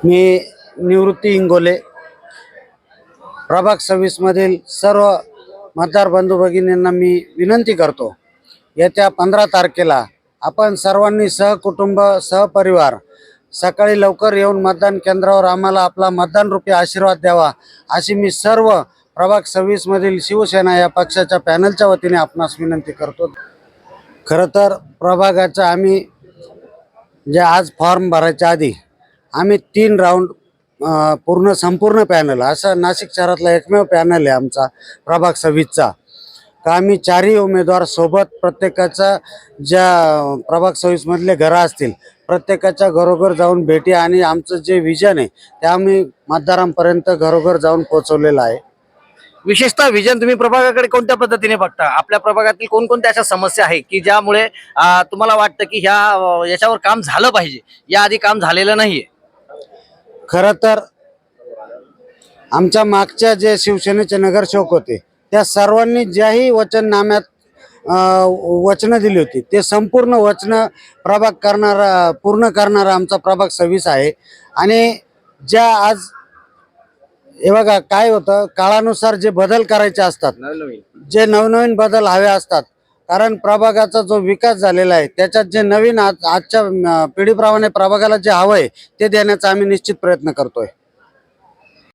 मी निवृत्ती इंगोले प्रभाग 26 मधील सर्व मतदार बंधू भगिनींना मी विनंती करतो, येत्या 15 तारखेला आपण सर्वांनी सहकुटुंब सहपरिवार सकाळी लवकर येऊन मतदान केंद्रावर आम्हाला आपला मतदान रूपी आशीर्वाद द्यावा, अशी मी सर्व प्रभाग 26 मधील शिवसेना या पक्षाच्या पॅनलच्या वतीने आपणास विनंती करतो। खरं तर प्रभागाचा आम्ही जे आज फॉर्म भरायच्या आधी आम्ही 3 राऊंड संपूर्ण पॅनल, असं नाशिक शहरातला एकमेव पॅनल आहे आमचा प्रभाग 26चा, का आम्ही 4ही उमेदवार सोबत प्रत्येकाचा ज्या प्रभाग 26 मधले घरं असतील प्रत्येकाच्या घरोघर जाऊन भेटी आणि आमचं जे विजन आहे ते आम्ही मतदारांपर्यंत घरोघर जाऊन पोहोचवलेलं आहे। विशेषतः विजन तुम्ही प्रभागाकडे कोणत्या पद्धतीने बघता? आपल्या प्रभागातील कोणकोणत्या अशा समस्या आहे की ज्यामुळे तुम्हाला वाटतं की याच्यावर काम झालं पाहिजे, याआधी काम झालेलं नाहीये? खरं तर आमच्या मागच्या जे शिवसेनेचे नगरसेवक होते त्या सर्वांनी ज्याही वचननाम्यात वचनं दिली होती ते संपूर्ण वचनं पूर्ण करणारा आमचा प्रभाग 26 आहे। आणि ज्या आज हे बघा काय होतं, काळानुसार जे बदल करायचे असतात, जे नवनवीन बदल हवे असतात, कारण प्रभागाचा जो विकास झालेला आहे त्याच्यात जे नवीन आजच्या पिढीप्रमाणे प्रभागाला जे हवं आहे ते देण्याचा आम्ही निश्चित प्रयत्न करतोय।